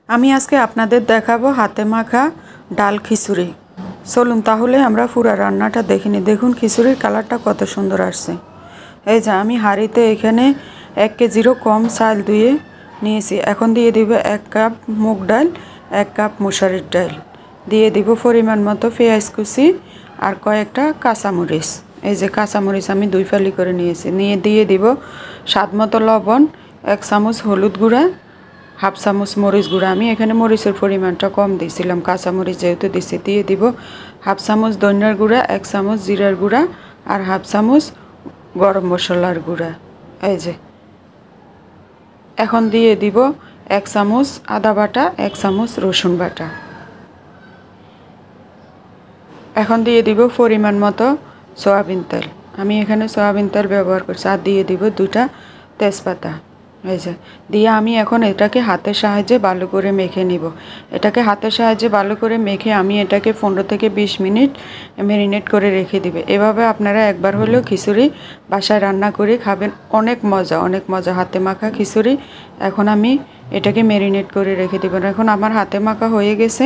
আমি আজকে আপনাদের দেখাবো হাতে মাখা ডাল খিচুড়ি। চলুন তাহলে আমরা পুরো রান্নাটা দেখে নিই। দেখুন খিচুড়ির কালারটা কত সুন্দর আসছে। এই যে আমি হাঁড়িতে এখানে 1 কেজিরও কম চাল ধুয়ে নিয়েছি। এখন দিয়ে দিব 1 কাপ মুগ ডাল, 1 কাপ মসুরির ডাল, দিয়ে দিব পরিমাণ মতো পেঁয়াজ কুচি আর কয়েকটা কাঁচামরিচ। এই যে কাঁচামরিচ আমি 2 ফালি করে নিয়েছি। দিয়ে দিব স্বাদ মতো লবণ, 1 চামচ হলুদ গুঁড়া, হাফ চামচ মরিচ গুঁড়া। আমি এখানে মরিচের পরিমাণটা কম দিয়েছিলাম, কাঁচামরিচ যেহেতু দিছি। দিয়ে দিব হাফ চামচ ধনিয়ার গুঁড়া, 1 চামচ জিরার গুঁড়া আর হাফ চামচ গরম মশলার গুঁড়া। এই যে এখন দিয়ে দিব 1 চামচ আদা বাটা, 1 চামচ রসুন বাটা। এখন দিয়ে দিব পরিমাণ মতো সয়াবিন তেল। আমি এখানে সয়াবিন তেল ব্যবহার করছি। আর দিয়ে দিব 2টা তেজপাতা। এই যে দিয়ে আমি এখন এটাকে হাতের সাহায্যে ভালো করে মেখে নিব। এটাকে হাতের সাহায্যে ভালো করে মেখে আমি এটাকে 15 থেকে 20 মিনিট ম্যারিনেট করে রেখে দিবে। এভাবে আপনারা একবার হলেও খিচুড়ি বাসায় রান্না করে খাবেন। অনেক মজা হাতে মাখা খিচুড়ি। এখন আমি এটাকে ম্যারিনেট করে রেখে দেব। এখন আমার হাতে মাখা হয়ে গেছে।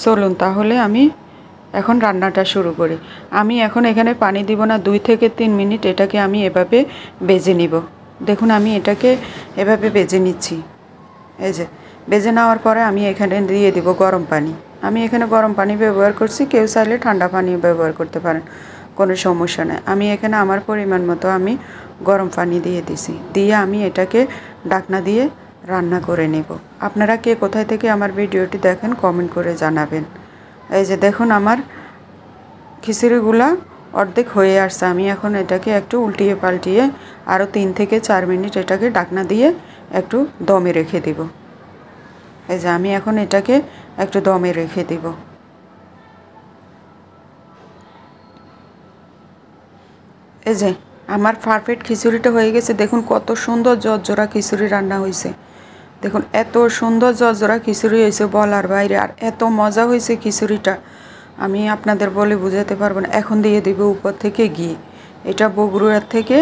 চলুন তাহলে আমি এখন রান্নাটা শুরু করি। আমি এখন এখানে পানি দিব না, 2 থেকে 3 মিনিট এটাকে আমি এভাবে ভেজে নিব। দেখুন আমি এটাকে এভাবে ভেজে নিচ্ছি। এই যে ভেজে নেওয়ার পরে আমি এখানে দিয়ে দিব গরম পানি। আমি এখানে গরম পানি ব্যবহার করছি, কেউ চাইলে ঠান্ডা পানি ব্যবহার করতে পারেন, কোনো সমস্যা নেই। আমি এখানে আমার পরিমাণ মতো আমি গরম পানি দিয়ে দিছি। দিয়ে আমি এটাকে ঢাকনা দিয়ে রান্না করে নেব। আপনারা কে কোথায় থেকে আমার ভিডিওটি দেখেন কমেন্ট করে জানাবেন। এই যে দেখুন আমার খিচুড়িগুলা অর্ধেক হয়ে আসছে। আমি এখন এটাকে একটু উল্টিয়ে পাল্টিয়ে আরও 3 থেকে 4 মিনিট এটাকে ঢাকনা দিয়ে একটু দমে রেখে দিব। এই যে আমি এখন এটাকে একটু দমে রেখে দিব। এই যে আমার পারফেক্ট খিচুড়িটা হয়ে গেছে। দেখুন কত সুন্দর জর্জরা খিচুড়ি রান্না হয়েছে। দেখুন এত সুন্দর জর্জরা খিচুড়ি হয়েছে বলার বাইরে। আর এত মজা হয়েছে খিচুড়িটা আমি আপনাদের বলে বোঝাতে পারবো না। এখন দিয়ে দিব উপর থেকে ঘি। এটা বগুড়ার থেকে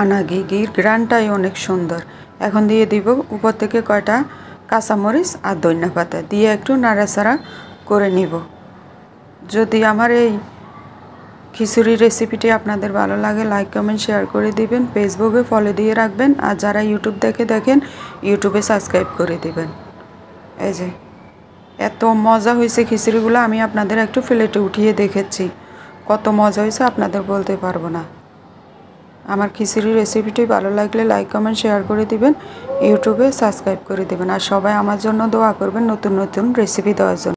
আনা ঘি। ঘির গ্রানটাই অনেক সুন্দর। এখন দিয়ে দিব উপর থেকে কয়টা কাঁচামরিচ আর ধনিয়া পাতা দিয়ে একটু নাড়াচাড়া করে নিব। যদি আমার এই খিচুড়ির রেসিপিটি আপনাদের ভালো লাগে লাইক কমেন্ট শেয়ার করে দিবেন। ফেসবুকে ফলো দিয়ে রাখবেন। আর যারা ইউটিউব দেখেন ইউটিউবে সাবস্ক্রাইব করে দিবেন। এই যে এত মজা হয়েছে খিচুড়িগুলো। আমি আপনাদের একটু প্লেটে উঠিয়ে দেখেছি, কত মজা হয়েছে আপনাদের বলতে পারবো না। আমার খিচুড়ির রেসিপিটি ভালো লাগলে লাইক কমেন্ট শেয়ার করে দিবেন, ইউটিউবে সাবস্ক্রাইব করে দিবেন। আর সবাই আমার জন্য দোয়া করবেন নতুন নতুন রেসিপি দেওয়ার জন্য।